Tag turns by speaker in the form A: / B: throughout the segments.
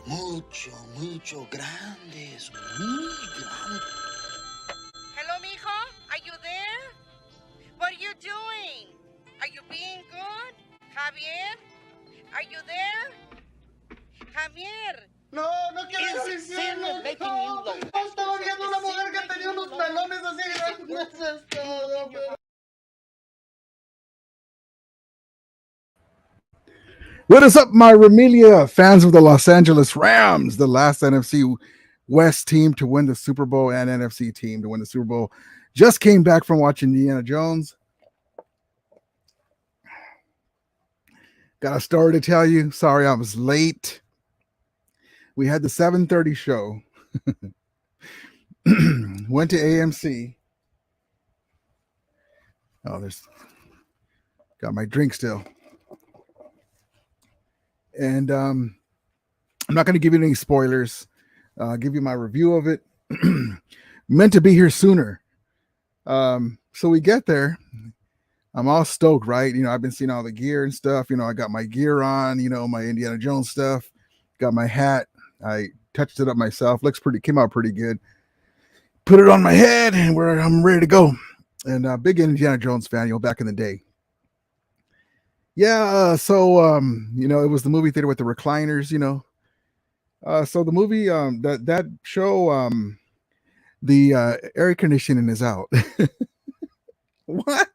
A: mucho grandes, muy grandes.
B: Hello, mijo? Are you there? What are you doing? Are you being good? Javier? Are you there? Javier.
C: No, no quiero decirlo. No, estaba viendo una mujer que tenía unos melones así grandes. Eso es todo, pero...
D: What is up, my Remelia fans of the Los Angeles Rams, the last NFC West team to win the Super Bowl and NFC team to win the Super Bowl? Just came back from watching Indiana Jones. Got a story to tell you. Sorry I was late. We had the 7:30 show. Went to AMC. Oh, there's got my drink still. And I'm not going to give you any spoilers. I'll give you my review of it. Meant to be here sooner. So we get there. I'm all stoked, right? You know, I've been seeing all the gear and stuff. You know, I got my gear on, you know, my Indiana Jones stuff. Got my hat. I touched it up myself. Came out pretty good. Put it on my head and I'm ready to go. And big Indiana Jones fan, you know, back in the day. Yeah, so you know, it was the movie theater with the recliners, you know. So the movie, that show, the air conditioning is out. What?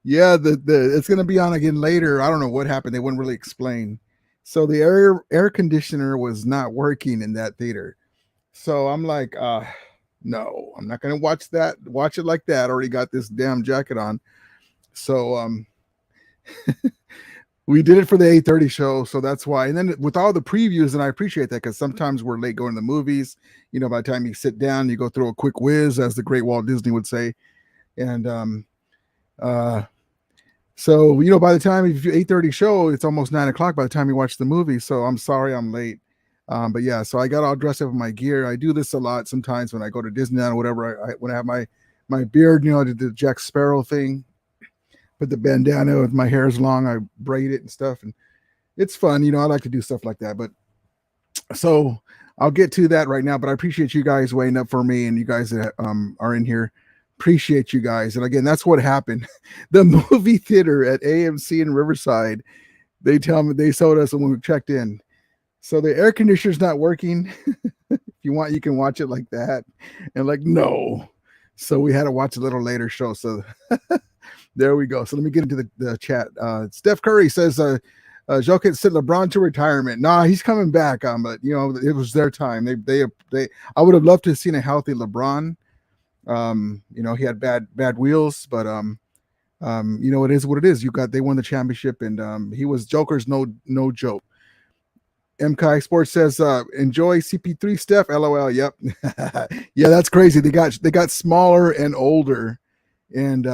D: Yeah, the it's gonna be on again later. I don't know what happened. They wouldn't really explain. So the air conditioner was not working in that theater. So I'm like, no, I'm not gonna watch it like that. I already got this damn jacket on. So we did it for the 8:30 show, so that's why. And then with all the previews, and I appreciate that because sometimes we're late going to the movies. You know, by the time you sit down, you go through a quick whiz, as the great Walt Disney would say. And so you know, by the time if you 8:30 show, it's almost 9 o'clock by the time you watch the movie. So I'm sorry I'm late. But yeah, so I got all dressed up in my gear. I do this a lot sometimes when I go to Disneyland or whatever. When I have my beard, you know, the Jack Sparrow thing. Put the bandana with my hair is long. I braid it and stuff, and it's fun. You know, I like to do stuff like that. But so I'll get to that right now. But I appreciate you guys waiting up for me, and you guys that are in here. Appreciate you guys. And again, that's what happened. The movie theater at AMC in Riverside. They told us when we checked in. So the air conditioner's not working. If you want, you can watch it like that. And like, no. So we had to watch a little later show. So there we go. So let me get into the chat. Steph Curry says, Jokic sent LeBron to retirement. Nah, he's coming back. But you know, it was their time. They I would have loved to have seen a healthy LeBron. You know, he had bad wheels, but you know, it is what it is. They won the championship, and he was Joker's no joke. MKI Sports says, enjoy CP3 Steph. LOL. Yep. Yeah, that's crazy. They got smaller and older, and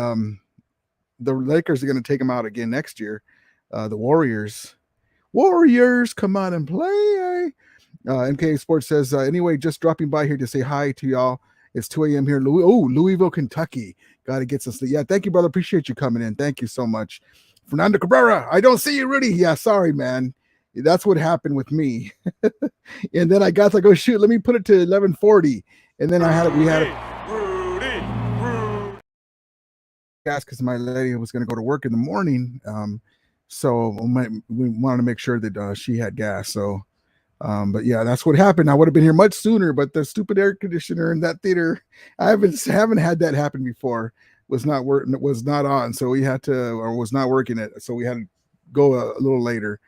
D: the Lakers are going to take them out again next year. The Warriors, come on and play. MK Sports says, anyway, just dropping by here to say hi to y'all. It's 2 a.m. here in Louisville, Kentucky. Got to get some sleep. Yeah, thank you, brother. Appreciate you coming in. Thank you so much. Fernando Cabrera, I don't see you, Rudy. Yeah, sorry, man. That's what happened with me. And then I got to go shoot. Let me put it to 11:40. And then we had gas because my lady was going to go to work in the morning. So we wanted to make sure that she had gas. So, but yeah, that's what happened. I would have been here much sooner, but the stupid air conditioner in that theater, I haven't had that happen before. Was not on. So we had to, or was not working it. So we had to go a little later.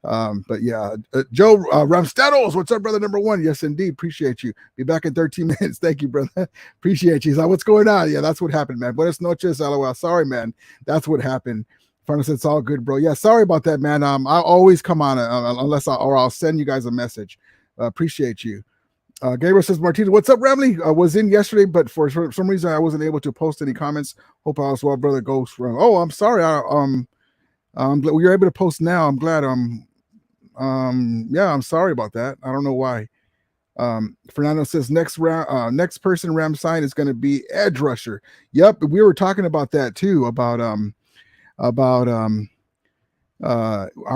D: But yeah, Joe Ramstados, what's up, brother? Number one. Yes, indeed. Appreciate you. Be back in 13 minutes. Thank you, brother. Appreciate you. He's like, what's going on? Yeah, that's what happened, man. Buenas noches, LOL. Sorry, man. That's what happened. Furnace, it's all good, bro. Yeah, sorry about that, man. I always come on I'll send you guys a message. Appreciate you. Gabriel says, Martinez, what's up, Ramley? I was in yesterday, but for some reason I wasn't able to post any comments. Hope all is well, brother. Ghost. Oh, I'm sorry. You're able to post now. I'm glad. Yeah, I'm sorry about that. I don't know why. Fernando says next person Ram sign is going to be edge rusher. Yep, we were talking about that too. About are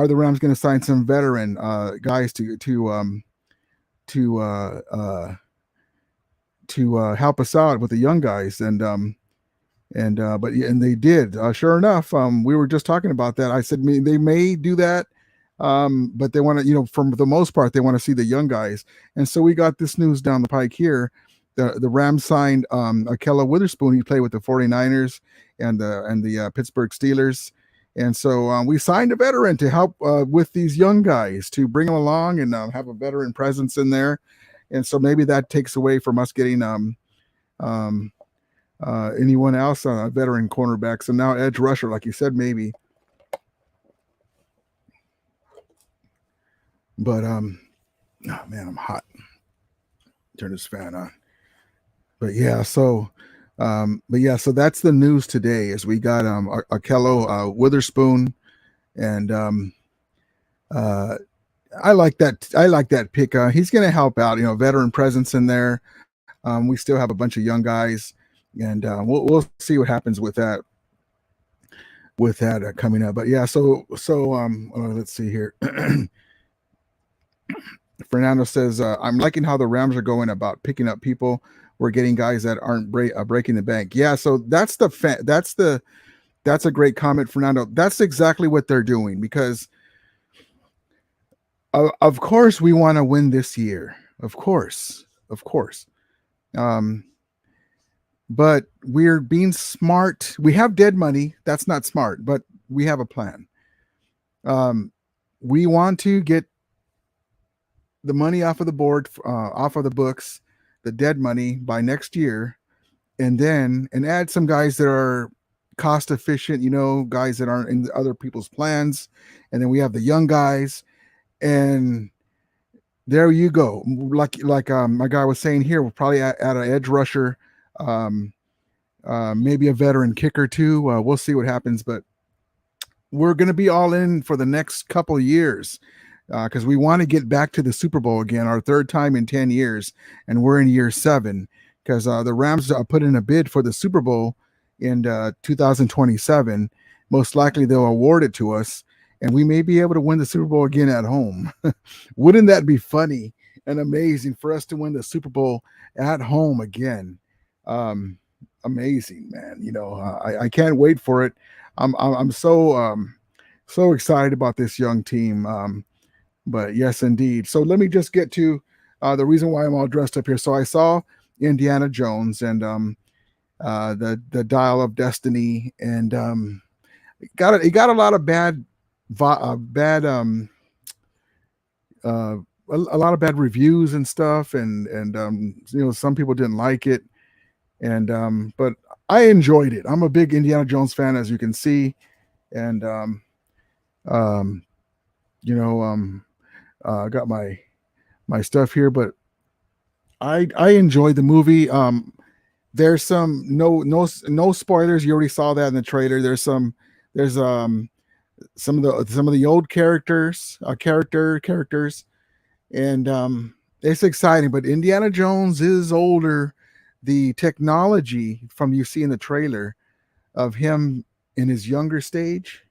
D: the Rams going to sign some veteran guys to help us out with the young guys, and they did. Sure enough, we were just talking about that. I said they may do that, but they want to, for the most part, they want to see the young guys. And so we got this news down the pike here. The Rams signed Ahkello Witherspoon. He played with the 49ers and the Pittsburgh Steelers. And so we signed a veteran to help with these young guys, to bring them along and have a veteran presence in there. And so maybe that takes away from us getting anyone else, veteran cornerback. So now edge rusher, like you said, maybe. But oh man, I'm hot. Turn this fan on. But yeah, so so that's the news today. Is we got Ahkello Witherspoon, and I like that pick. He's going to help out, veteran presence in there. We still have a bunch of young guys, and we'll see what happens with that coming up. But yeah, so let's see here. Fernando says, I'm liking how the Rams are going about picking up people. We're getting guys that aren't breaking the bank. Yeah, so that's a great comment, Fernando. That's exactly what they're doing, because of course we want to win this year. Of course. But we're being smart. We have dead money. That's not smart, but we have a plan. We want to get the money off of the board, off of the books, the dead money by next year, and add some guys that are cost efficient, guys that aren't in other people's plans. And then we have the young guys, and there you go. Like my guy was saying here, we'll probably add an edge rusher, maybe a veteran kicker too. We'll see what happens, but we're going to be all in for the next couple of years, because we want to get back to the Super Bowl again, our third time in 10 years, and we're in year 7, because the Rams put in a bid for the Super Bowl in 2027. Most likely they'll award it to us, and we may be able to win the Super Bowl again at home. Wouldn't that be funny and amazing for us to win the Super Bowl at home again? Amazing, man. I can't wait for it. I'm so excited about this young team. But yes, indeed. So let me just get to the reason why I'm all dressed up here. So I saw Indiana Jones and the Dial of Destiny, and it got a lot of a lot of bad reviews and stuff, and some people didn't like it, and but I enjoyed it. I'm a big Indiana Jones fan, as you can see, and I got my stuff here, but I enjoyed the movie. There's some no spoilers. You already saw that in the trailer. There's some of the old characters, and it's exciting. But Indiana Jones is older. The technology from you see in the trailer of him in his younger stage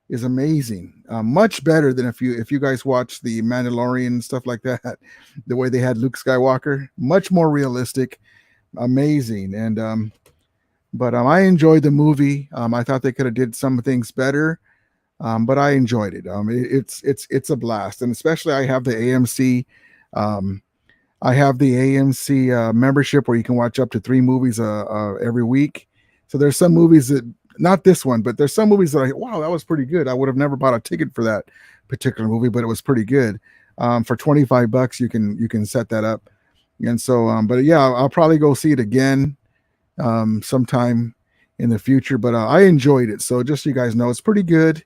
D: is amazing. Much better than if you guys watch the Mandalorian and stuff like that. The way they had Luke Skywalker, much more realistic, amazing. And but I enjoyed the movie. I thought they could have did some things better, but I enjoyed it. It's a blast, and especially I have the AMC. I have the AMC membership where you can watch up to 3 movies every week. So there's some movies that, not this one, but there's some movies that wow, that was pretty good. I would have never bought a ticket for that particular movie, but it was pretty good. For $25, you can set that up. And so, but yeah, I'll probably go see it again sometime in the future. But I enjoyed it. So just so you guys know, it's pretty good.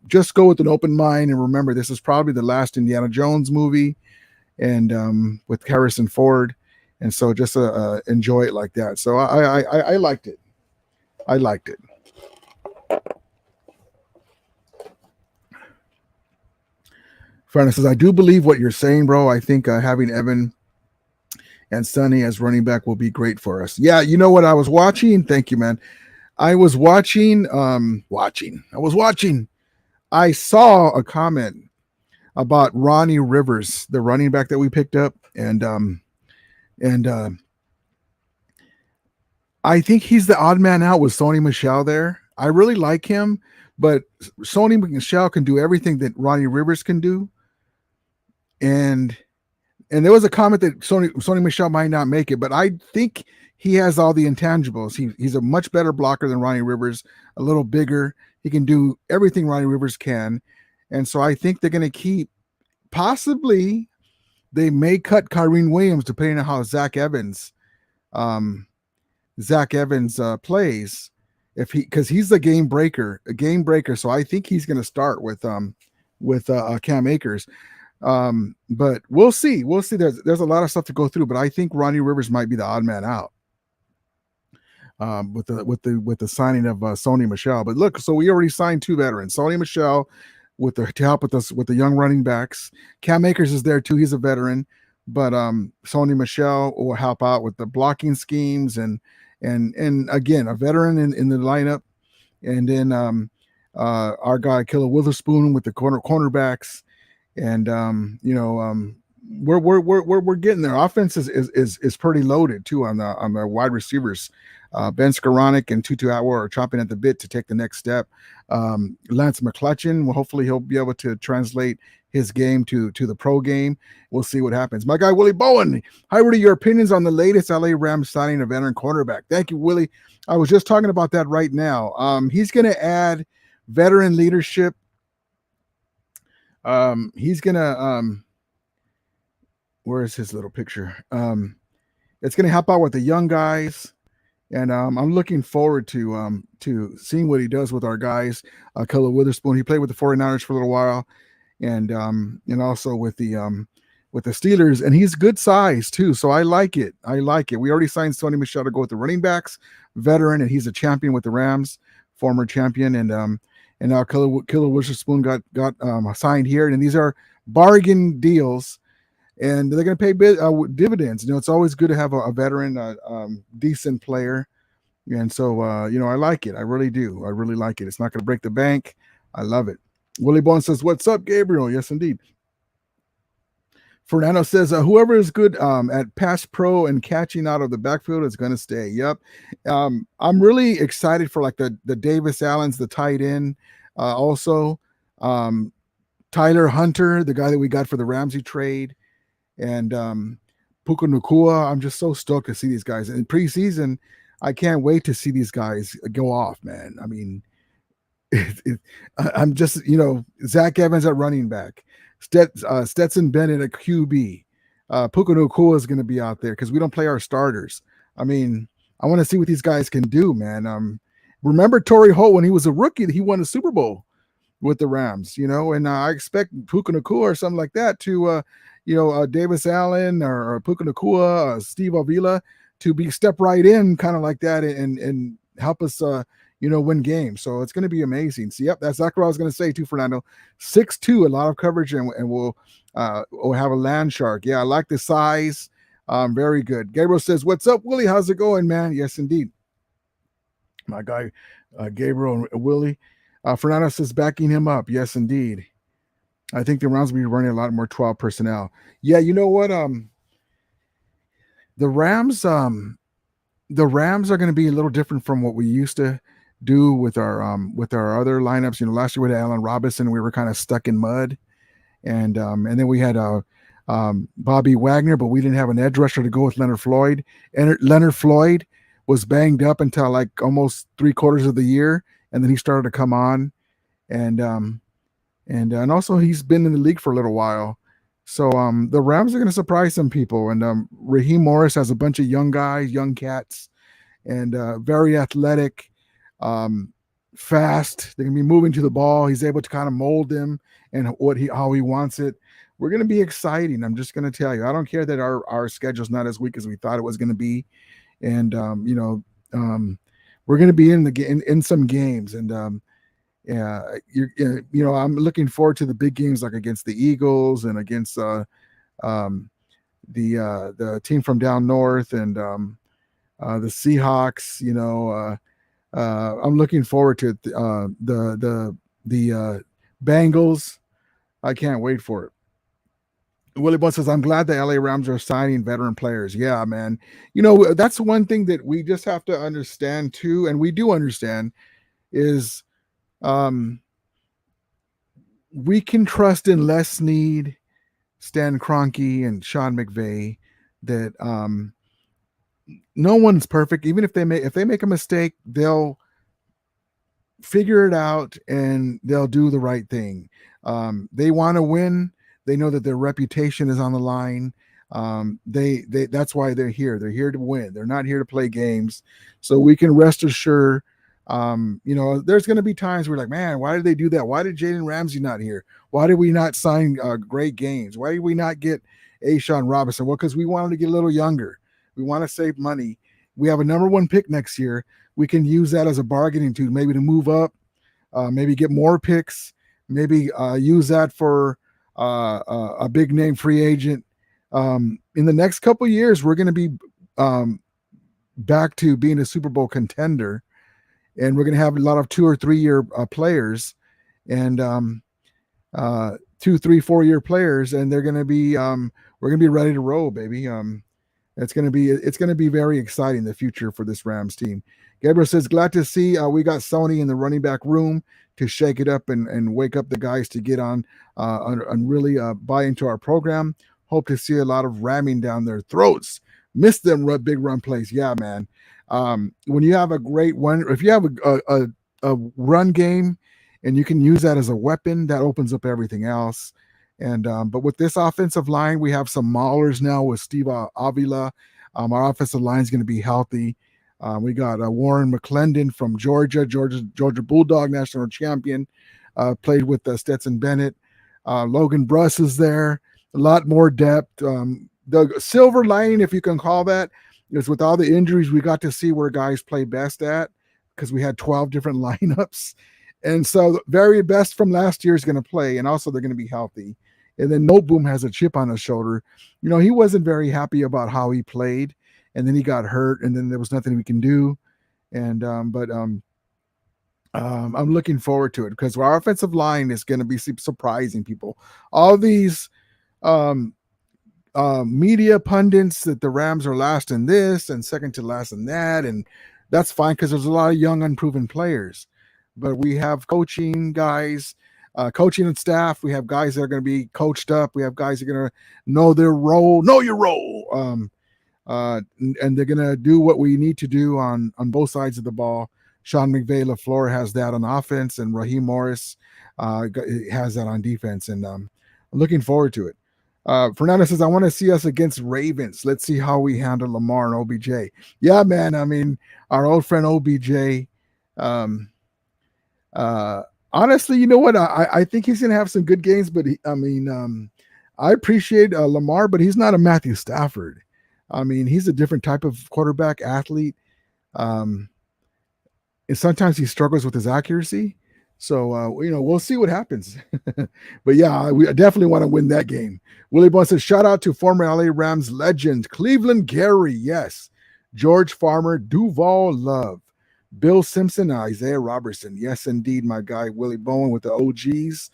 D: Just go with an open mind, and remember, this is probably the last Indiana Jones movie, and with Harrison Ford. And so just enjoy it like that. So I liked it. I liked it. Fernando says, I do believe what you're saying, bro. I think having Evan and Sonny as running back will be great for us. Yeah, you know what I was watching? Thank you, man. I was watching. I saw a comment about Ronnie Rivers, the running back that we picked up, and I think he's the odd man out with Sony Michel there. I really like him, but Sony Michel can do everything that Ronnie Rivers can do, and there was a comment that Sony Michel might not make it, but I think he has all the intangibles. He's a much better blocker than Ronnie Rivers, a little bigger. He can do everything Ronnie Rivers can, and so I think they're going to keep. Possibly, they may cut Kyrene Williams depending on how Zach Evans plays. If because he's a game breaker. So I think he's going to start with Cam Akers. But we'll see. There's a lot of stuff to go through, but I think Ronnie Rivers might be the odd man out with the signing of Sony Michel. But look, so we already signed 2 veterans, Sony Michel to help with us with the young running backs. Cam Akers is there too. He's a veteran, but Sony Michel will help out with the blocking schemes and again, a veteran in the lineup. And then our guy Killer Witherspoon with the cornerbacks. And we're getting there. Offense is pretty loaded too on the wide receivers. Ben Skoranek and Tutu Atwell are chomping at the bit to take the next step. Lance McClutchin, well, hopefully he'll be able to translate his game to the pro game. We'll see what happens. My guy Willie Bowen, hi Rudy, your opinions on the latest LA Rams signing of veteran cornerback. Thank you, Willie. I was just talking about that right now. He's going to add veteran leadership. He's gonna where is his little picture? It's gonna help out with the young guys, and I'm looking forward to seeing what he does with our guys. Killer Witherspoon, he played with the 49ers for a little while, and also with the Steelers, and he's good size too, so I like it. We already signed Sony Michel to go with the running backs, veteran, and he's a champion with the Rams, former champion, and now Killer Witherspoon got signed here, and these are bargain deals, and they're going to pay dividends. It's always good to have a veteran, decent player, and so I like it. I really do. I really like it. It's not going to break the bank. I love it. Willie Bone says, "What's up, Gabriel?" Yes, indeed. Fernando says, whoever is good at pass pro and catching out of the backfield is going to stay. Yep. I'm really excited for like the Davis Allens, the tight end. Also, Tyler Hunter, the guy that we got for the Ramsey trade, and Puka Nacua. I'm just so stoked to see these guys. In preseason, I can't wait to see these guys go off, man. I mean, I'm just, Zach Evans at running back. Stetson Bennett at QB. Puka Nacua is going to be out there because we don't play our starters. I mean, I want to see what these guys can do, man. Remember Torrey Holt when he was a rookie, he won a Super Bowl with the Rams, and I expect Puka Nacua or something like that to, Davis Allen or Puka Nacua, Steve Avila to step right in kind of like that and help us, win games. So it's going to be amazing. So, yep, that's exactly what I was going to say too, Fernando. 6'2", a lot of coverage, and we'll have a land shark. Yeah, I like the size. Very good. Gabriel says, "What's up, Willie? How's it going, man?" Yes, indeed. My guy, Gabriel and Willie. Fernando says, backing him up. Yes, indeed. I think the Rams will be running a lot more 12 personnel. Yeah, you know what? The Rams are going to be a little different from what we used to do with our other lineups. Last year we had Allen Robinson, we were kind of stuck in mud, and then we had Bobby Wagner, but we didn't have an edge rusher to go with Leonard Floyd. And Leonard Floyd was banged up until like almost 3/4 of the year, and then he started to come on, and also he's been in the league for a little while. So the Rams are going to surprise some people, and Raheem Morris has a bunch of young guys, young cats, and very athletic, fast. They're going to be moving to the ball. He's able to kind of mold them and how he wants it. We're going to be exciting. I'm just going to tell you. I don't care that our schedule's not as weak as we thought it was going to be, and we're going to be in some games, and I'm looking forward to the big games like against the Eagles and against the team from down north and the Seahawks. I'm looking forward to the Bengals. I can't wait for it. Willie Bun says, I'm glad the LA Rams are signing veteran players. Yeah, man. You know, that's one thing that we just have to understand too, and we do understand, is um, we can trust in Les Snead, Stan Kroenke, and Sean McVay that no one's perfect. Even if they make a mistake, they'll figure it out and they'll do the right thing. They want to win. They know that their reputation is on the line. They that's why they're here. They're here to win. They're not here to play games. So we can rest assured. You know, there's going to be times where we're like, man, why did they do that? Why did Jalen Ramsey not here? Why did we not sign great games? Why did we not get Ashawn Robinson? Well, because we wanted to get a little younger. We want to save money. We have a number 1 pick next year. We can use that as a bargaining tool, maybe to move up, maybe get more picks, maybe use that for a big name free agent. In the next couple of years, we're going to be back to being a Super Bowl contender, and we're going to have a lot of 2 or 3 year players, and 2, 3, 4 year players, and they're going to be we're going to be ready to roll, baby. It's going to be very exciting, the future for this Rams team. Gabriel says, glad to see we got Sony in the running back room to shake it up and wake up the guys to get on and really buy into our program. Hope to see a lot of ramming down their throats. Miss them big run plays. Yeah, man. When you have a great one, if you have a run game and you can use that as a weapon, that opens up everything else. And but with this offensive line, we have some maulers now with Steve Avila. Our offensive line is going to be healthy. We got Warren McClendon from Georgia Bulldog national champion, played with Stetson Bennett. Logan Bruss is there. A lot more depth. The silver lining, if you can call that, is with all the injuries, we got to see where guys play best at, because we had 12 different lineups. And so the very best from last year is going to play, and also they're going to be healthy. And then Noteboom has a chip on his shoulder. You know, he wasn't very happy about how he played, and then he got hurt, and then there was nothing we can do. And I'm looking forward to it, because our offensive line is going to be surprising people. All these media pundits that the Rams are last in this and second to last in that, and that's fine, because there's a lot of young, unproven players. But we have coaching guys, coaching and staff. We have guys that are going to be coached up. We have guys that are going to know their role, know your role. And they're going to do what we need to do on both sides of the ball. Sean McVay, LaFleur has that on offense, and Raheem Morris has that on defense. And I'm looking forward to it. Fernando says, I want to see us against Ravens. Let's see how we handle Lamar and OBJ. Yeah, man. I mean, our old friend OBJ, honestly, you know what? I think he's going to have some good games, but I appreciate Lamar, but he's not a Matthew Stafford. I mean, he's a different type of quarterback athlete. And sometimes he struggles with his accuracy. So, we'll see what happens. But yeah, we definitely want to win that game. Willie Bun says, shout out to former LA Rams legend, Cleveland Gary. Yes. George Farmer, Duval Love, Bill Simpson, Isaiah Robertson. Yes, indeed, my guy, Willie Bowen with the OGs.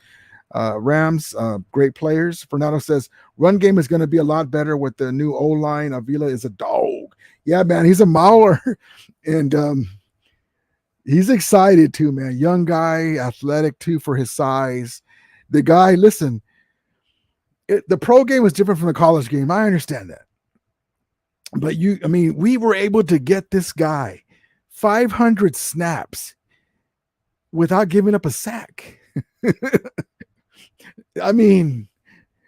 D: Rams, great players. Fernando says, run game is going to be a lot better with the new O-line. Avila is a dog. Yeah, man, he's a mauler. And he's excited too, man. Young guy, athletic too for his size. The guy, listen, the pro game was different from the college game. I understand that. But we were able to get this guy 500 snaps without giving up a sack. I mean,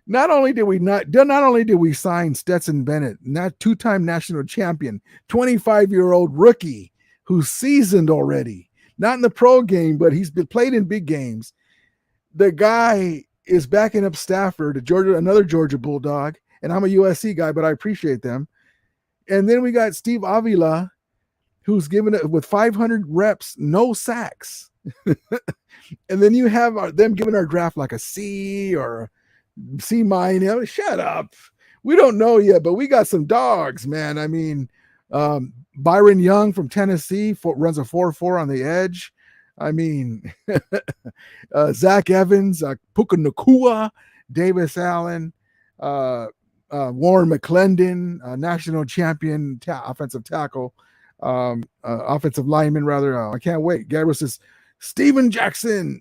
D: not only did we sign Stetson Bennett, not two-time national champion, 25-year-old rookie who's seasoned already, not in the pro game, but he's been played in big games. The guy is backing up Stafford, another Georgia Bulldog, and I'm a USC guy, but I appreciate them. And then we got Steve Avila, who's given it with 500 reps, no sacks. And then you have them giving our draft like a C or C minus. Shut up. We don't know yet, but we got some dogs, man. I mean, Byron Young from Tennessee runs a 4.4 on the edge. I mean, Zach Evans, Puka Nakua, Davis Allen, Warren McClendon, national champion offensive tackle, offensive lineman, rather. I can't wait. Gabriel says, Steven Action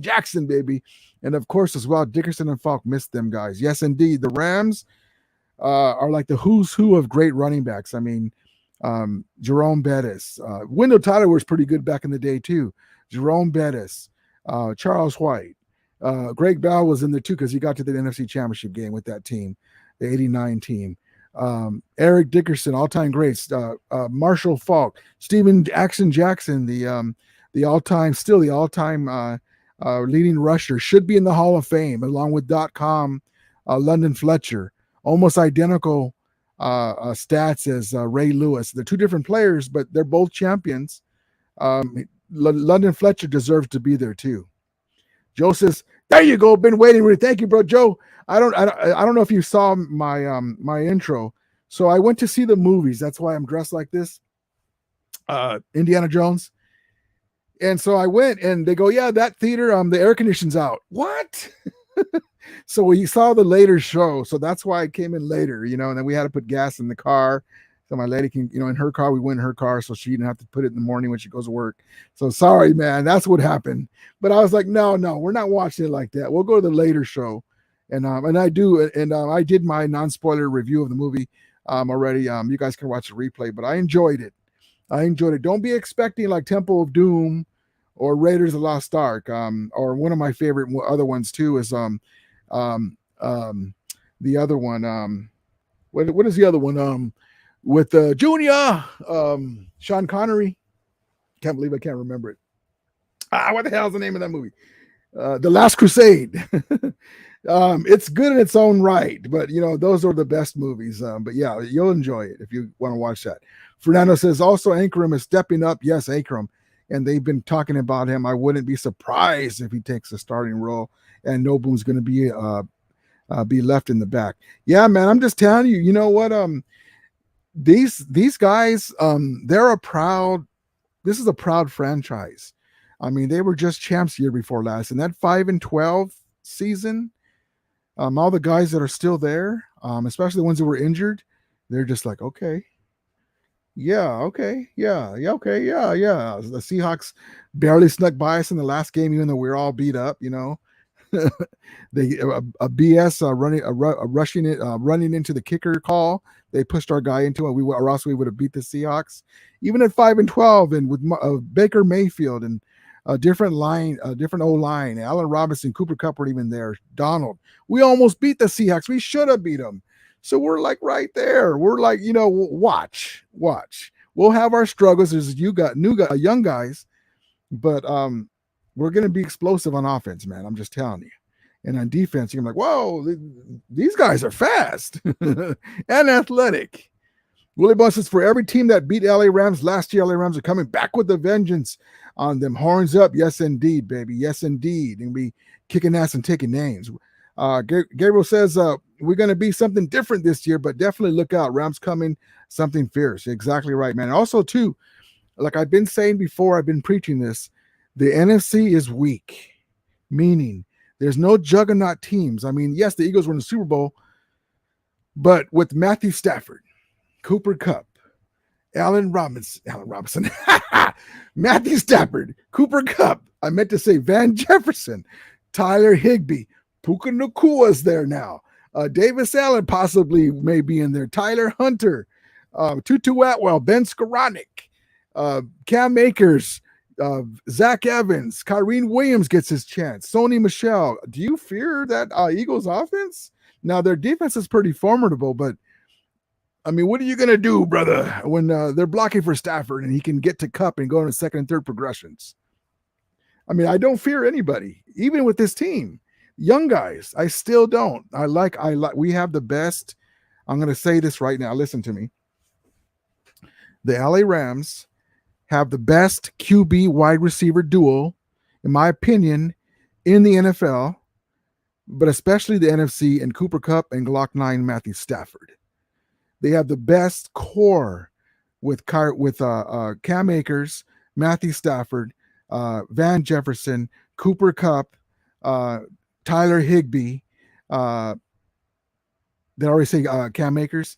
D: Jackson, baby. And of course, as well, Dickerson and Falk missed them guys. Yes, indeed. The Rams are like the who's who of great running backs. I mean, Jerome Bettis. Wendell Tyler was pretty good back in the day, too. Jerome Bettis, Charles White. Greg Bell was in there, too, because he got to the NFC Championship game with that team, the 89 team. Eric Dickerson, all-time greats. Marshall Falk. Steven Action Jackson, the all-time leading rusher, should be in the Hall of Fame, along with .com, London Fletcher. Almost identical stats as Ray Lewis. They're two different players, but they're both champions. London Fletcher deserves to be there too. Joe says, "There you go. Been waiting. Thank you, bro, Joe. I don't know if you saw my intro. So I went to see the movies. That's why I'm dressed like this. Indiana Jones. And so I went, and they go, yeah, that theater, the air conditioning's out. What? So we saw the later show. So that's why I came in later, and then we had to put gas in the car. So my lady can, in her car, we went in her car so she didn't have to put it in the morning when she goes to work. So sorry, man, that's what happened. But I was like, no, we're not watching it like that. We'll go to the later show. And I did my non-spoiler review of the movie already. You guys can watch the replay, but I enjoyed it. Don't be expecting like Temple of Doom or Raiders of the Lost Ark. Or one of my favorite other ones too is the other one. What is the other one? With Junior, Sean Connery. Can't believe I can't remember it. What the hell is the name of that movie? The Last Crusade. It's good in its own right, but those are the best movies. But yeah, you'll enjoy it if you want to watch that. Fernando says also Ankrum is stepping up. Yes, Ankrum, and they've been talking about him. I wouldn't be surprised if he takes a starting role, and Nobu's going to be left in the back. Yeah, man, I'm just telling you. You know what? These guys, they're this is a proud franchise. I mean, they were just champs year before last, and that 5-12 season. All the guys that are still there, especially the ones that were injured, they're just like, okay. The Seahawks barely snuck by us in the last game, even though we were all beat up, They a BS running into the kicker call. They pushed our guy into it. Or else we would have beat the Seahawks. Even at 5-12, and with Baker Mayfield and a different O-line, Allen Robinson, Cooper Kupp weren't even there. Donald, we almost beat the Seahawks. We should have beat them. So we're like right there. We're like, watch. We'll have our struggles as young guys, but we're going to be explosive on offense, man. I'm just telling you. And on defense, you're like, whoa, these guys are fast and athletic. Willie Bun says, for every team that beat LA Rams last year, LA Rams are coming back with a vengeance on them. Horns up. Yes, indeed, baby. Yes, indeed. And be kicking ass and taking names. Gabriel says, we're going to be something different this year, but definitely look out. Rams coming, something fierce. Exactly right, man. And also, too, like I've been saying before, I've been preaching this, the NFC is weak, meaning there's no juggernaut teams. I mean, yes, the Eagles were in the Super Bowl, but with Matthew Stafford, Cooper Kupp, Allen Robinson, Matthew Stafford, Cooper Kupp. I meant to say Van Jefferson, Tyler Higbee, Puka Nakua's there now. Davis Allen possibly may be in there. Tyler Hunter, Tutu Atwell, Ben Skoranek, Cam Akers, Zach Evans, Kyrene Williams gets his chance. Sony Michel. Do you fear that Eagles offense? Now, their defense is pretty formidable, but I mean, what are you going to do, brother, when they're blocking for Stafford and he can get to Kupp and go into second and third progressions? I mean, I don't fear anybody, even with this team. Young guys, I still don't. We have the best. I'm going to say this right now. Listen to me. The LA Rams have the best QB wide receiver duo, in my opinion, in the NFL, but especially the NFC, and Cooper Kupp and Glock 9 Matthew Stafford. They have the best core with Cam Akers, Matthew Stafford, Van Jefferson, Cooper Kupp, Tyler Higbee. Did I already say Cam Akers?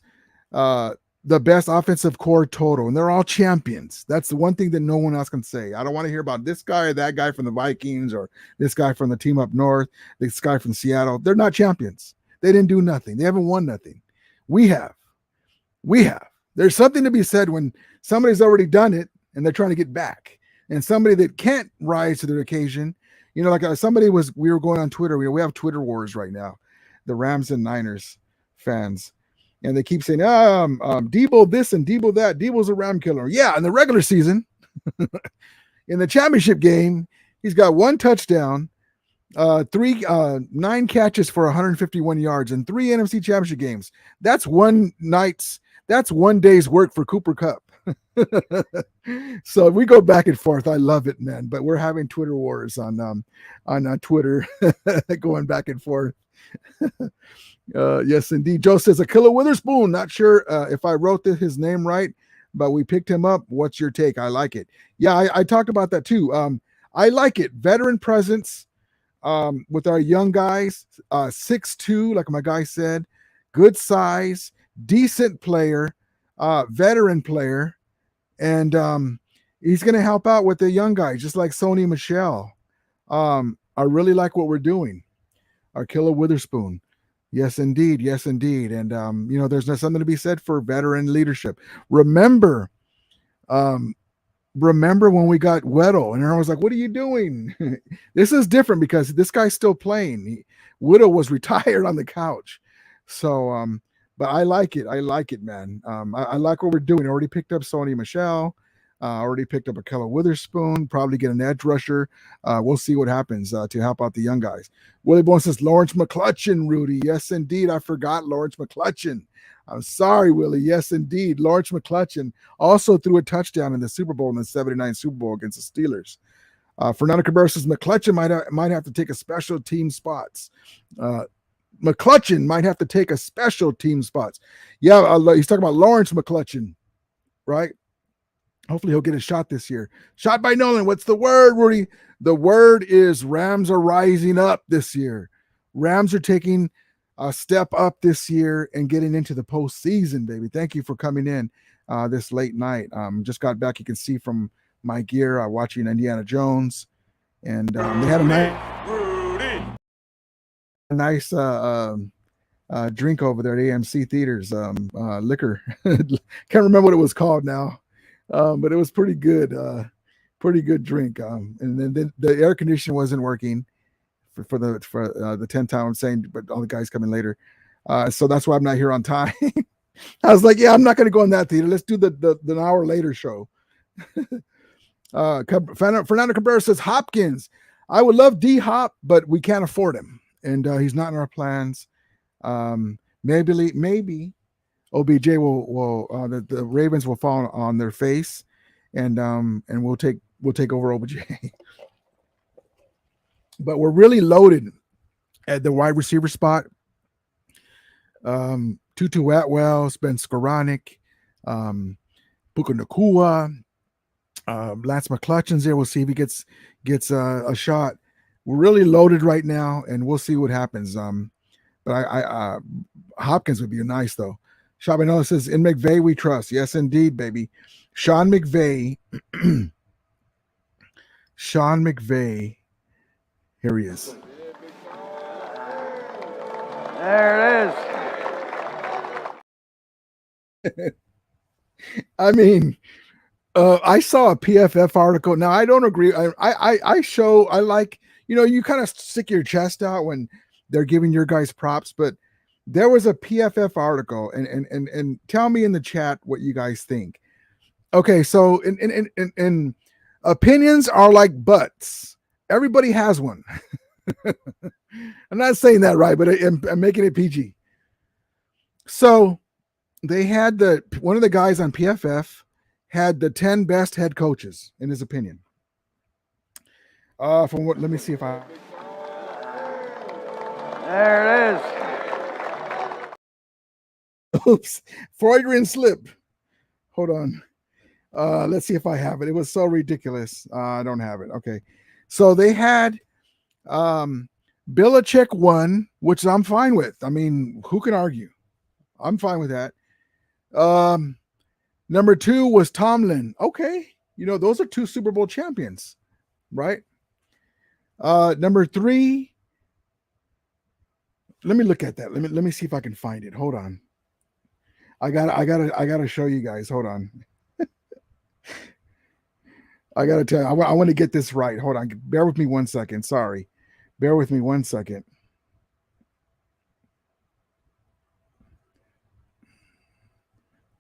D: The best offensive core total, and they're all champions. That's the one thing that no one else can say. I don't want to hear about this guy or that guy from the Vikings or this guy from the team up north, this guy from Seattle. They're not champions. They didn't do nothing. They haven't won nothing. We have. There's something to be said when somebody's already done it and they're trying to get back. And somebody that can't rise to the occasion, you know, like we were going on Twitter. We have Twitter wars right now, the Rams and Niners fans. And they keep saying, Debo this and Debo that. Debo's a Ram killer. Yeah, in the regular season, in the championship game, he's got 1 touchdown, 9 catches for 151 yards in 3 NFC championship games. That's one day's work for Cooper Kupp. So we go back and forth. I love it, man. But we're having Twitter wars on Twitter, going back and forth. Yes, indeed. Joe says Akilla Witherspoon. Not sure if I wrote his name right, but we picked him up. What's your take? I like it. Yeah, I talked about that too. I like it. Veteran presence with our young guys. 6'2", like my guy said. Good size, decent player, veteran player. And he's going to help out with the young guys, just like Sony Michel. I really like what we're doing. Akilla Witherspoon. Yes, indeed. Yes, indeed. And, there's something to be said for veteran leadership. Remember when we got Weddle and everyone was like, what are you doing? This is different because this guy's still playing. Weddle was retired on the couch. So, but I like it. I like it, man. I like what we're doing. I already picked up Sony Michel. Already picked up Akilla Witherspoon, probably get an edge rusher. We'll see what happens to help out the young guys. Willie Bones says Lawrence McClutchin, Rudy. Yes, indeed. I forgot Lawrence McClutchin. I'm sorry, Willie. Yes, indeed. Lawrence McClutchin also threw a touchdown in the Super Bowl in the 79 Super Bowl against the Steelers. Fernando Cabrera says McClutchin might have to take a special team spots. McClutchin might have to take a special team spots. Yeah, he's talking about Lawrence McClutchin, right? Hopefully he'll get a shot this year. Shot by Nolan. What's the word, Rudy? The word is Rams are rising up this year. Rams are taking a step up this year and getting into the postseason, baby. Thank you for coming in this late night. Just got back. You can see from my gear watching Indiana Jones. And they had a nice drink over there at AMC Theaters, liquor. Can't remember what it was called now. But it was pretty good drink. And then the air conditioning wasn't working for the 10th time I'm saying, but all the guys coming later. So that's why I'm not here on time. I was like, yeah, I'm not going to go in that theater. Let's do the hour later show. Fernando Cabrera says Hopkins. I would love D-Hop, but we can't afford him. And he's not in our plans. Maybe OBJ will the Ravens will fall on their face, and we'll take over OBJ. But we're really loaded at the wide receiver spot. Tutu Atwell, Spence Skoranek, Puka Nacua, Lance McClutchin's there. We'll see if he gets a shot. We're really loaded right now, and we'll see what happens. But I Hopkins would be nice though. Shabanola says, in McVay we trust. Yes, indeed, baby. Sean McVay. Sean McVay. Here he is.
E: There it is.
D: I mean, I saw a PFF article. Now, I don't agree. I like, you kind of stick your chest out when they're giving your guys props, but there was a PFF article, and tell me in the chat what you guys think. Okay, so in opinions are like butts. Everybody has one. I'm not saying that right, but I'm making it PG. So they had one of the guys on PFF had the 10 best head coaches in his opinion. Let me see if I.
E: There it is.
D: Oops, Freudian slip. Hold on. Let's see if I have it. It was so ridiculous. I don't have it. Okay. So they had Belichick won, which I'm fine with. I mean, who can argue? I'm fine with that. Number 2 was Tomlin. Okay. Those are 2 Super Bowl champions, right? Number 3. Let me look at that. Let me see if I can find it. Hold on. I gotta show you guys. Hold on. I gotta tell you, I want to get this right. Hold on. Bear with me 1 second. Sorry. Bear with me 1 second.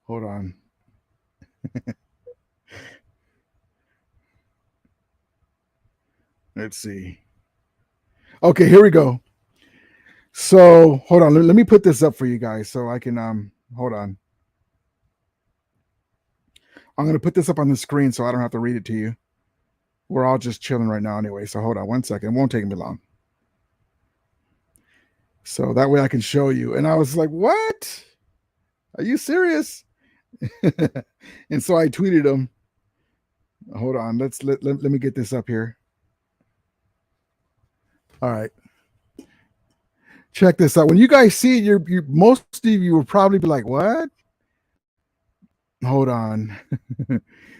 D: Hold on. Let's see. Okay, here we go. So hold on. Let me put this up for you guys so I can hold on. I'm gonna put this up on the screen so I don't have to read it to you. We're all just chilling right now anyway. So hold on 1 second. It won't take me long. So that way I can show you. And I was like, what? Are you serious? And so I tweeted him. Hold on. Let me get this up here. All right. Check this out. When you guys see it, you most of you will probably be like, what? Hold on.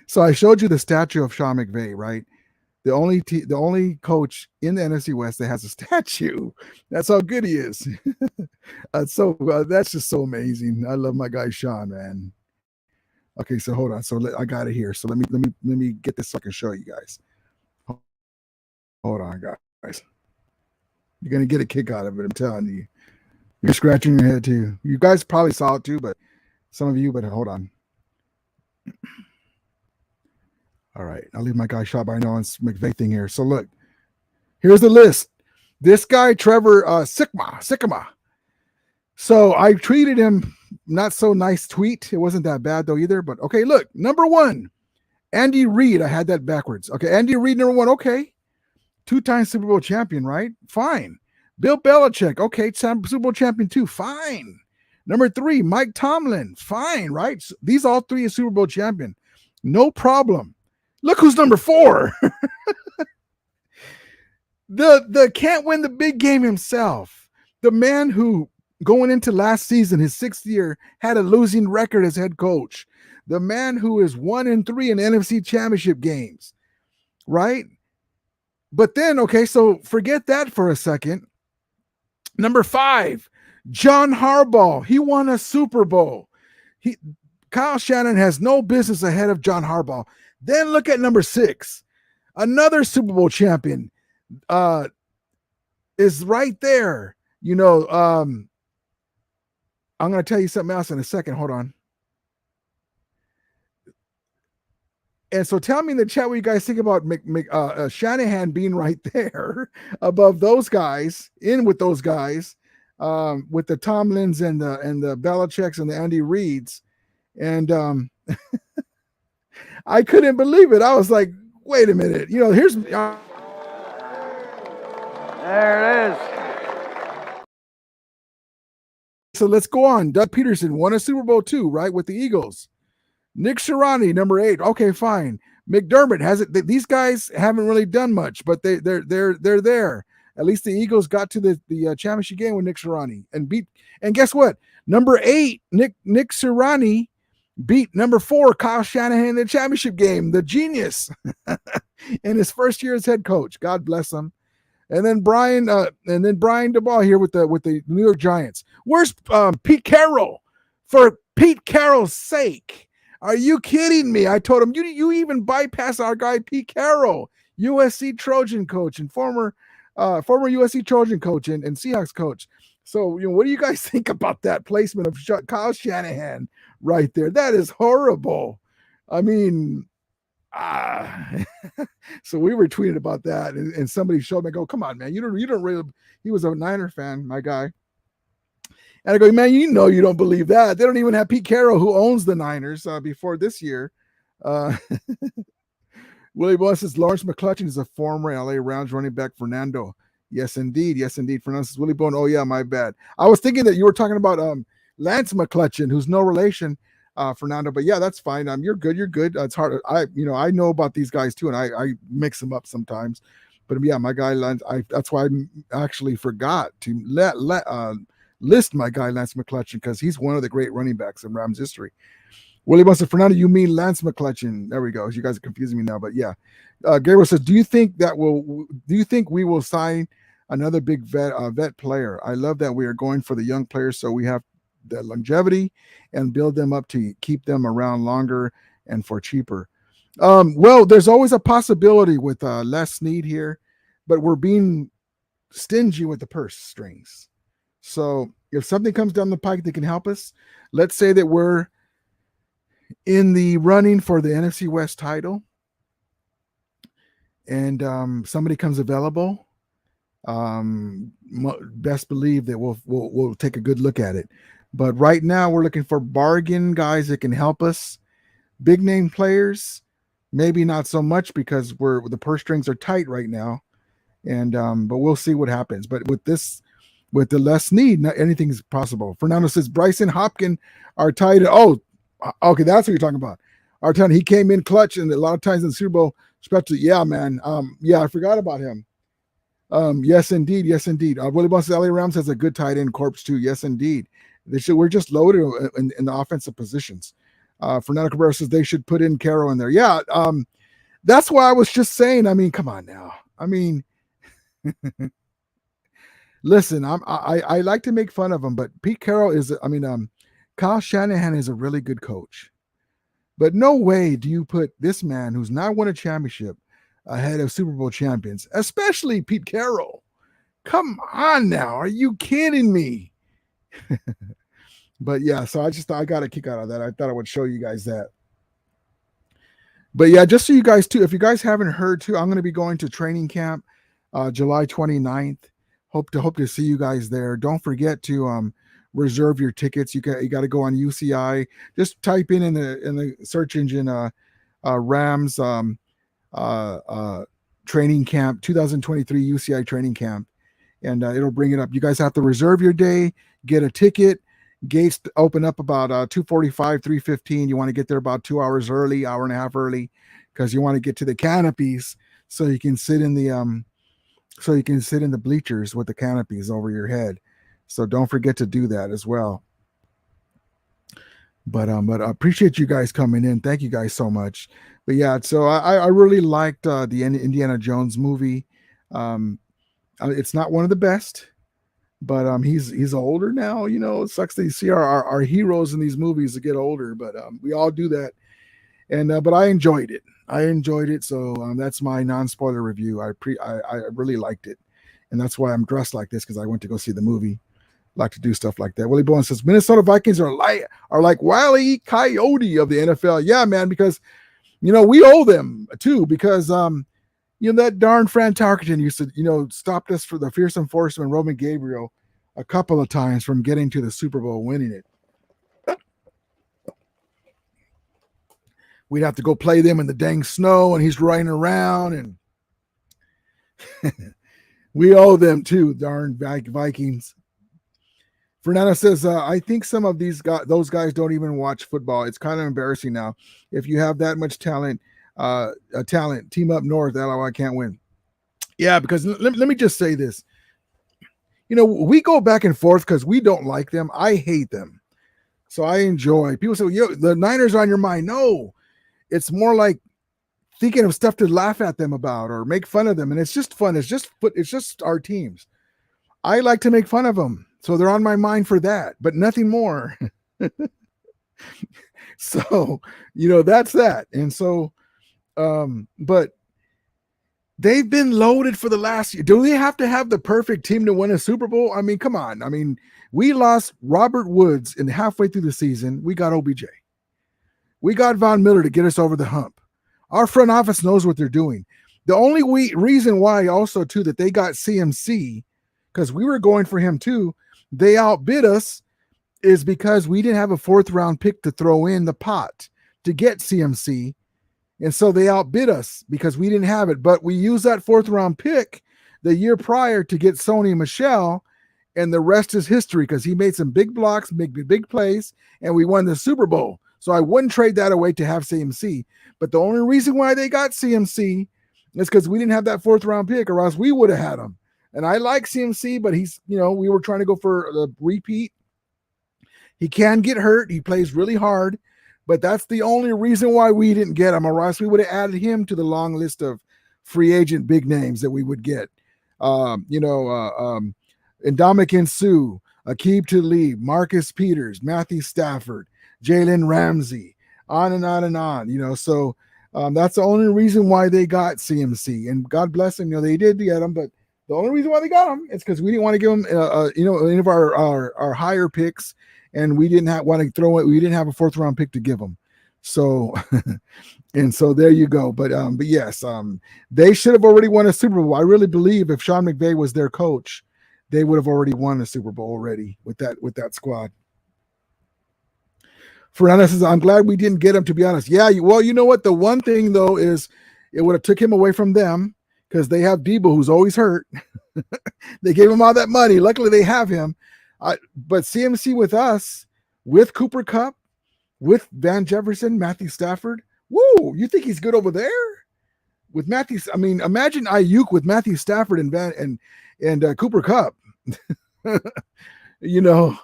D: So I showed you the statue of Sean McVay, right? The only coach in the NFC West that has a statue. That's how good he is. That's just so amazing. I love my guy Sean, man. Okay, so hold on. So I got it here. So let me get this so I can show you guys. Hold on, guys. You're gonna get a kick out of it. I'm telling you. You're scratching your head too. You guys probably saw it too, but some of you. But hold on. All right, I'll leave my guy shot by now on McVay thing here. So look, here's the list. This guy, Trevor Sikkema. So I tweeted him, not so nice tweet. It wasn't that bad though either. But okay, look, number 1, Andy Reid. I had that backwards. Okay, Andy Reid, number 1. Okay, 2-time Super Bowl champion, right? Fine. Bill Belichick. Okay, Super Bowl champion too. Fine. Number 3, Mike Tomlin. Fine, right? So these all 3 are Super Bowl champion. No problem. Look who's number 4. The can't win the big game himself. The man who going into last season, his 6th year, had a losing record as head coach. The man who is 1-3 in NFC championship games, right? But then, okay, so forget that for a second. Number 5, John Harbaugh. He won a Super Bowl. Kyle Shanahan has no business ahead of John Harbaugh. Then look at number 6, another Super Bowl champion is right there. I'm going to tell you something else in a second. Hold on. And so tell me in the chat what you guys think about Shanahan being right there above those guys, in with those guys, with the Tomlins and the Belichicks and the Andy Reids. And I couldn't believe it. I was like, wait a minute. Here's...
E: There it is.
D: So let's go on. Doug Peterson won a Super Bowl too, right, with the Eagles. Nick Sirianni, number 8. Okay, fine. McDermott has it. These guys haven't really done much, but they're there. At least the Eagles got to the championship game with Nick Sirianni and beat. And guess what? Number 8, Nick Sirianni beat number 4, Kyle Shanahan in the championship game. The genius in his first year as head coach. God bless him. And then Brian DeBall here with the New York Giants. Where's Pete Carroll? For Pete Carroll's sake. Are you kidding me? I told him, you even bypass our guy Pete Carroll, USC Trojan coach and former USC Trojan coach and Seahawks coach. So, what do you guys think about that placement of Kyle Shanahan right there? That is horrible. I mean, so we were tweeting about that, and somebody showed me, I go, come on, man, you don't really. He was a Niner fan, my guy. And I go, man, you don't believe that. They don't even have Pete Carroll, who owns the Niners, before this year. Willie Boy says Lawrence McClutchin is a former LA Rams running back. Fernando. Yes, indeed. Fernando says Willie Bone. Oh, yeah, my bad. I was thinking that you were talking about Lance McClutchin, who's no relation. Fernando. But yeah, that's fine. You're good. You're good. It's hard. I know about these guys too, and I mix them up sometimes. But yeah, my guy Lance. That's why I actually forgot to list my guy Lance McCutcheon, because he's one of the great running backs in Rams history. Willie wants to Fernando, you mean Lance McCutcheon? There we go. You guys are confusing me now, but yeah. Gabriel says, do you think we will sign another big vet player? I love that we are going for the young players, so we have the longevity and build them up to keep them around longer and for cheaper. Well, there's always a possibility with Les Snead here, but we're being stingy with the purse strings. So if something comes down the pike that can help us, let's say that we're in the running for the NFC West title, and somebody comes available, best believe that we'll take a good look at it. But right now we're looking for bargain guys that can help us. Big name players, maybe not so much, because the purse strings are tight right now, and but we'll see what happens. But with the Les Snead, anything's possible. Fernando says Bryson Hopkins are tight. Oh, okay, that's what you're talking about. Our time he came in clutch, and a lot of times in the Super Bowl, especially. Yeah, man. Yeah, I forgot about him. Yes, indeed. Willie Bones says LA Rams has a good tight end corpse too. Yes, indeed. We're just loaded in the offensive positions. Fernando Cabrera says they should put in Caro in there. Yeah, that's why I was just saying. I mean, come on now. I mean, listen, I like to make fun of him, but Pete Carroll is. I mean, Kyle Shanahan is a really good coach, but no way do you put this man who's not won a championship ahead of Super Bowl champions, especially Pete Carroll. Come on now, are you kidding me? But yeah, so I got a kick out of that. I thought I would show you guys that. But yeah, just so you guys too, if you guys haven't heard too, I'm going to be going to training camp July 29th. Hope to see you guys there. Don't forget to reserve your tickets. You got to go on UCI. Just type in the search engine RAMS training camp 2023 UCI training camp, and it'll bring it up. You guys have to reserve your day, get a ticket. Gates open up about 2:45, 3:15. You want to get there about 2 hours early, hour and a half early, because you want to get to the canopies so you can sit in the bleachers with the canopies over your head. So don't forget to do that as well. But I appreciate you guys coming in. Thank you guys so much. But yeah, so I really liked the Indiana Jones movie. It's not one of the best, but he's older now. You know, it sucks to see our heroes in these movies to get older, but we all do that. And but I enjoyed it. So that's my non-spoiler review. I really liked it, and that's why I'm dressed like this, because I went to go see the movie. Like to do stuff like that. Willie Bowen says Minnesota Vikings are like Wile E. Coyote of the NFL. Yeah, man, because we owe them too, because that darn Fran Tarkenton used to stopped us for the fearsome foursome Roman Gabriel a couple of times from getting to the Super Bowl, winning it. We'd have to go play them in the dang snow, and he's running around, and we owe them too, darn Vikings. Fernando says, I think some of those guys don't even watch football. It's kind of embarrassing now. If you have that much talent, team up north, LOI can't win. Yeah, because let me just say this. We go back and forth because we don't like them. I hate them. So I enjoy. People say, the Niners are on your mind. No, it's more like thinking of stuff to laugh at them about or make fun of them. And it's just fun. It's just our teams. I like to make fun of them. So they're on my mind for that, but nothing more. So, that's that. And so, but they've been loaded for the last year. Do they have to have the perfect team to win a Super Bowl? I mean, come on. I mean, we lost Robert Woods and halfway through the season, we got OBJ. We got Von Miller to get us over the hump. Our front office knows what they're doing. The only reason why also too, that they got CMC, because we were going for him too, they outbid us, is because we didn't have a 4th round pick to throw in the pot to get CMC. And so they outbid us because we didn't have it. But we used that 4th round pick the year prior to get Sony Michel, and the rest is history, because he made some big blocks, big plays, and we won the Super Bowl. So I wouldn't trade that away to have CMC. But the only reason why they got CMC is because we didn't have that 4th round pick, or else we would have had him. And I like CMC, but he's, you know, we were trying to go for the repeat. He can get hurt. He plays really hard, but that's the only reason why we didn't get him, or else we would have added him to the long list of free agent big names that we would get. Ndamukong Suh, Aqib Talib, Marcus Peters, Matthew Stafford, Jalen Ramsey, on and on and on, you know. So that's the only reason why they got CMC, and God bless them. You know, they did get him, but the only reason why they got him is because we didn't want to give them, any of our higher picks, and we didn't want to throw it. We didn't have a 4th round pick to give them. So, and so there you go. But yes, they should have already won a Super Bowl. I really believe if Sean McVay was their coach, they would have already won a Super Bowl already with that squad. Fernando says, I'm glad we didn't get him, to be honest. Yeah, well, you know what? The one thing, though, is it would have took him away from them, because they have Debo, who's always hurt. They gave him all that money. Luckily, they have him. But CMC with us, with Cooper Kupp, with Van Jefferson, Matthew Stafford. Woo! You think he's good over there? With Matthew, I mean, imagine Ayuk with Matthew Stafford and Cooper Kupp. You know,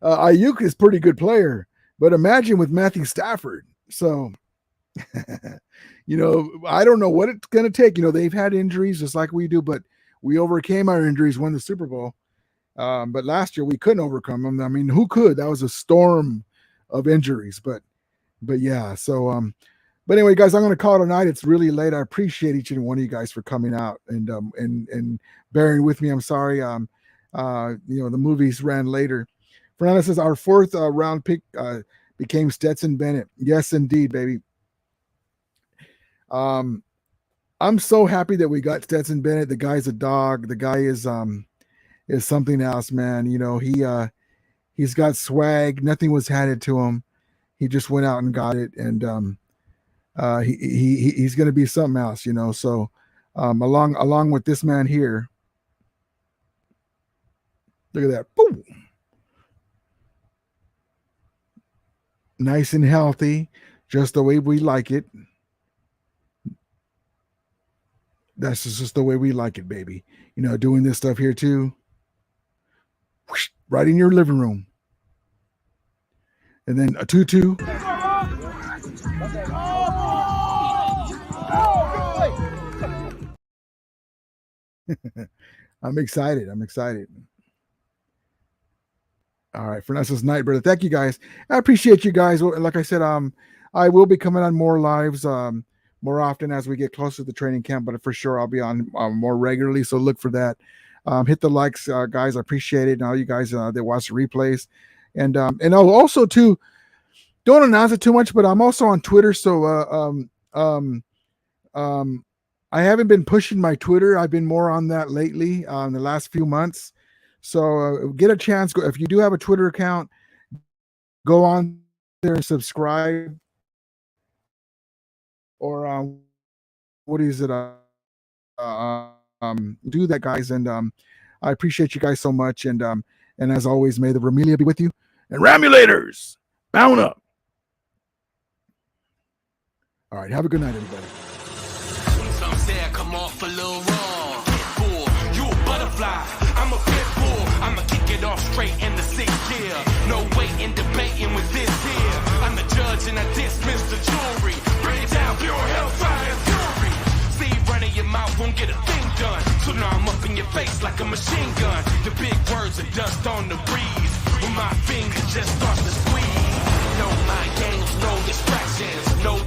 D: Ayuk is a pretty good player, but imagine with Matthew Stafford. So, you know, I don't know what it's going to take. You know, they've had injuries just like we do, but we overcame our injuries, won the Super Bowl. But last year we couldn't overcome them. I mean, who could? That was a storm of injuries. But yeah. So, but anyway, guys, I'm going to call it a night. It's really late. I appreciate each and one of you guys for coming out and bearing with me. I'm sorry. You know, the movies ran later. Fernando says our 4th round pick became Stetson Bennett. Yes, indeed, baby. I'm so happy that we got Stetson Bennett. The guy's a dog. The guy is something else, man. You know, he's got swag. Nothing was handed to him. He just went out and got it, and he's going to be something else, you know. So along with this man here, look at that. Boom. Nice and healthy, just the way we like it. That's just the way we like it, baby. You know, doing this stuff here too. Whoosh, right in your living room. And then a tutu. I'm excited. All right, Fernando's night, brother. Thank you, guys. I appreciate you guys. Like I said, I will be coming on more lives more often as we get closer to the training camp, but for sure I'll be on more regularly. So look for that. Hit the likes, guys. I appreciate it. And all you guys that watch the replays, and I'll also too. Don't announce it too much, but I'm also on Twitter. So I haven't been pushing my Twitter. I've been more on that lately in the last few months. So get a chance. If you do have a Twitter account, go on there and subscribe. Or what is it? Do that, guys. And I appreciate you guys so much. And as always, may the Ramelia be with you. And Ramulators, mount up. All right, have a good night, everybody.
F: Some say I come off a little raw. Bull, you a butterfly, I'm a pit bull. I'ma kick it off straight in the 6th gear. No waiting, debating with this here. I'm the judge and I dismiss the jury. Bring it down, pure hellfire and fury. See, running your mouth won't get a thing done. So now I'm up in your face like a machine gun. The big words are dust on the breeze. When my fingers just start to squeeze. No mind games, no distractions, no